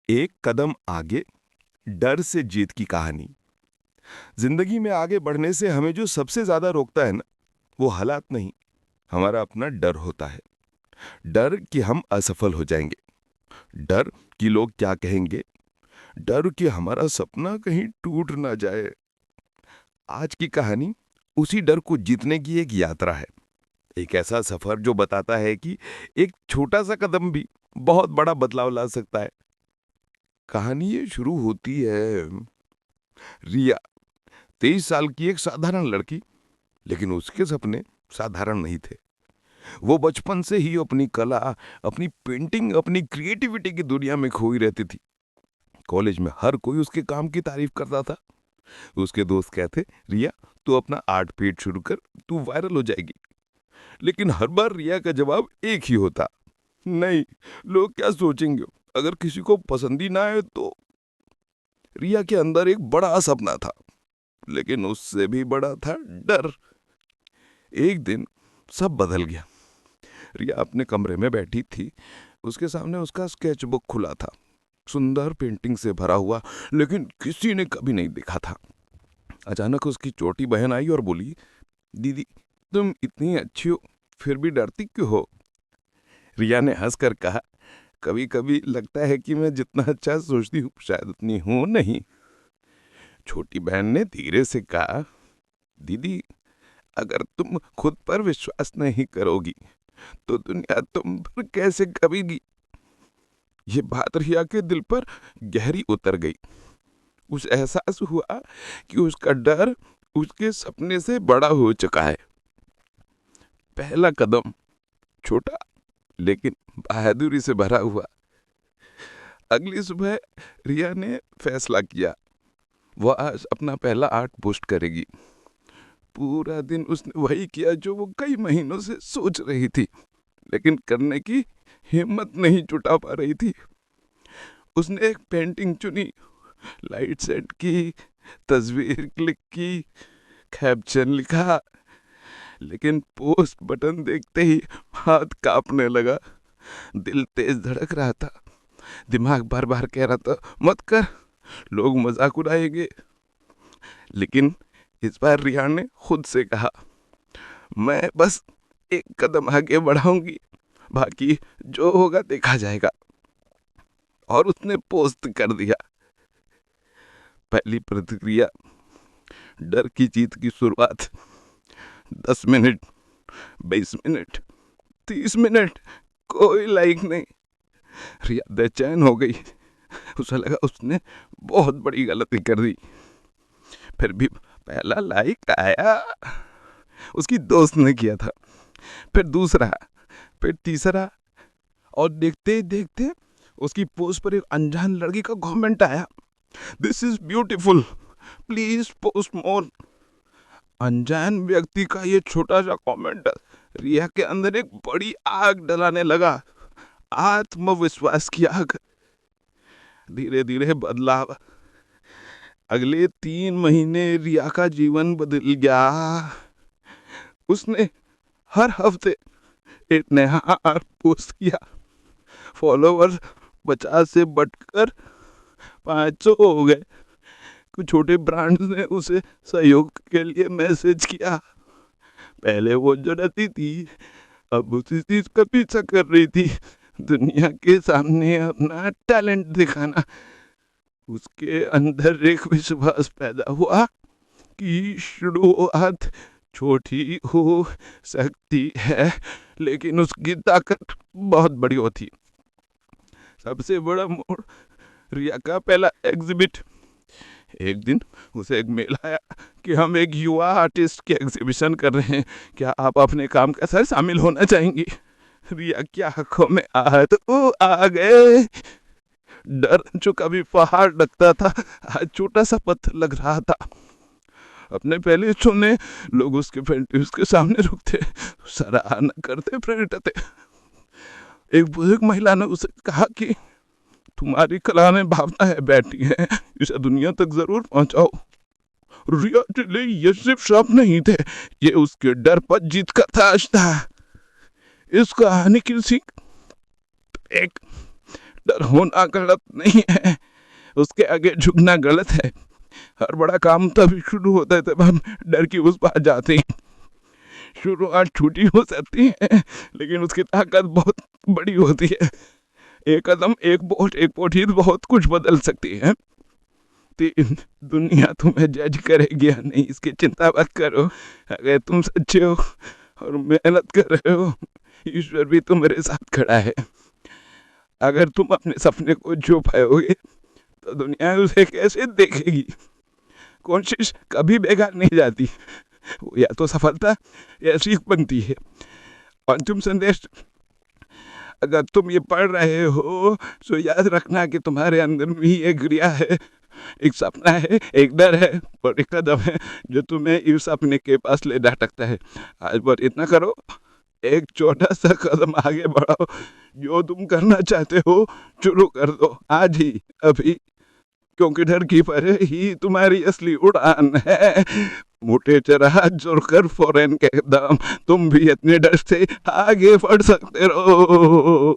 एक कदम आगे, डर से जीत की कहानी। जिंदगी में आगे बढ़ने से हमें जो सबसे ज्यादा रोकता है ना, वो हालात नहीं, हमारा अपना डर होता है। डर कि हम असफल हो जाएंगे, डर कि लोग क्या कहेंगे, डर कि हमारा सपना कहीं टूट ना जाए। आज की कहानी उसी डर को जीतने की एक यात्रा है। एक ऐसा सफर जो बताता है कि एक छोटा सा कदम भी बहुत बड़ा बदलाव ला सकता है। कहानी ये शुरू होती है, रिया 23 साल की एक साधारण लड़की, लेकिन उसके सपने साधारण नहीं थे। वो बचपन से ही अपनी कला, अपनी पेंटिंग, अपनी क्रिएटिविटी की दुनिया में खोई रहती थी। कॉलेज में हर कोई उसके काम की तारीफ करता था। उसके दोस्त कहते, रिया तू अपना आर्ट पेज शुरू कर, तू वायरल हो जाएगी। लेकिन हर बार रिया का जवाब एक ही होता, नहीं, लोग क्या सोचेंगे, अगर किसी को पसंद ही ना आए तो। रिया के अंदर एक बड़ा सपना था, लेकिन उससे भी बड़ा था डर। एक दिन सब बदल गया। रिया अपने कमरे में बैठी थी। उसके सामने उसका स्केचबुक खुला था, सुंदर पेंटिंग से भरा हुआ, लेकिन किसी ने कभी नहीं देखा था। अचानक उसकी छोटी बहन आई और बोली, दीदी तुम इतनी अच्छी हो, फिर भी डरती क्यों हो? रिया ने हंसकर कहा, कभी कभी लगता है कि मैं जितना अच्छा सोचती हूँ शायद उतनी हूँ नहीं। छोटी बहन ने धीरे से कहा, दीदी अगर तुम खुद पर विश्वास नहीं करोगी तो दुनिया तुम पर कैसे करेगी? ये बात रिया के दिल पर गहरी उतर गई। उस एहसास हुआ कि उसका डर उसके सपने से बड़ा हो चुका है। पहला कदम छोटा, लेकिन बहादुरी से भरा हुआ। अगली सुबह रिया ने फैसला किया, वह आज अपना पहला आर्ट पोस्ट करेगी। पूरा दिन उसने वही किया जो वो कई महीनों से सोच रही थी, लेकिन करने की हिम्मत नहीं जुटा पा रही थी। उसने एक पेंटिंग चुनी, लाइट सेट की, तस्वीर क्लिक की, कैप्शन लिखा, लेकिन पोस्ट बटन देखते ही हाथ कांपने लगा। दिल तेज धड़क रहा था। दिमाग बार बार कह रहा था, मत कर, लोग मजाक उड़ाएंगे। लेकिन इस बार रिया ने खुद से कहा, मैं बस एक कदम आगे बढ़ाऊंगी, बाकी जो होगा देखा जाएगा। और उसने पोस्ट कर दिया। पहली प्रतिक्रिया, डर की जीत की शुरुआत। 10 मिनट, 20 मिनट, 30 मिनट, कोई लाइक नहीं। रिया बेचैन हो गई। उसे लगा उसने बहुत बड़ी गलती कर दी। फिर भी पहला लाइक आया, उसकी दोस्त ने किया था। फिर दूसरा, फिर तीसरा, और देखते ही देखते उसकी पोस्ट पर एक अनजान लड़की का कमेंट आया, this is beautiful, please post मोर। अनजान व्यक्ति का ये छोटा सा कमेंट रिया के अंदर एक बड़ी आग डलाने लगा। आत्मविश्वास की आग। धीरे धीरे बदलाव। अगले 3 महीने रिया का जीवन बदल गया। उसने हर हफ्ते एक नया आर्ट पोस्ट किया। फॉलोअर्स 50 से बढ़कर 500 हो गए। कुछ छोटे ब्रांड्स ने उसे सहयोग के लिए मैसेज किया। पहले वो जो डरती थी, अब उसी चीज का पीछा कर रही थी, दुनिया के सामने अपना टैलेंट दिखाना। उसके अंदर एक विश्वास पैदा हुआ कि शुरुआत छोटी हो सकती है, लेकिन उसकी ताकत बहुत बड़ी होती। सबसे बड़ा मोड़, रिया का पहला एग्जिबिट। एक दिन उसे एक मेल आया कि हम एक युवा आर्टिस्ट की एग्जीबिशन कर रहे हैं, क्या आप अपने काम के साथ शामिल होना चाहेंगी? रिया की आंखों में आंसू आ गए। डर जो कभी पहाड़ लगता था, आज छोटा सा पत्थर लग रहा था। अपने पहले शो में लोग उसके पेंटिंग्स के सामने रुकते, सराहना करते, प्रेरित थे। एक बुजुर्ग महिला ने उसे कहा कि तुम्हारी कला में भावना है बैठी है, इसे दुनिया तक जरूर पहुंचाओ। रिया के लिए ये सिर्फ शब्द नहीं थे, ये उसके डर पर जीत का ताज था। इस कहानी की सीख, एक, डर होना गलत नहीं है, उसके आगे झुकना गलत है। हर बड़ा काम तभी शुरू होता है जब हम डर की उस पार जाते हैं। शुरुआत छोटी हो सकती है लेकिन उसकी ताकत बहुत बड़ी होती है। एक कदम, एक वोट ही बहुत कुछ बदल सकती है। दुनिया तुम्हें जज करेगी या नहीं इसकी चिंता मत करो। अगर तुम सच्चे हो और मेहनत कर रहे हो, ईश्वर भी तुम्हारे साथ खड़ा है। अगर तुम अपने सपने को छू पाओगे तो दुनिया उसे कैसे देखेगी। कोशिश कभी बेकार नहीं जाती, या तो सफलता या सीख बनती है। अंतिम संदेश, अगर तुम ये पढ़ रहे हो तो याद रखना कि तुम्हारे अंदर भी एक क्रिया है, एक सपना है, एक डर है और एक कदम है जो तुम्हें इस सपने के पास ले जा सकता है। आज बस इतना करो, एक छोटा सा कदम आगे बढ़ाओ। जो तुम करना चाहते हो शुरू कर दो आज ही, अभी, क्योंकि डर की परे ही तुम्हारी असली उड़ान है। मोटे चरहा जोड़कर फौरन के दाम, तुम भी इतने डर से आगे बढ़ सकते रहो।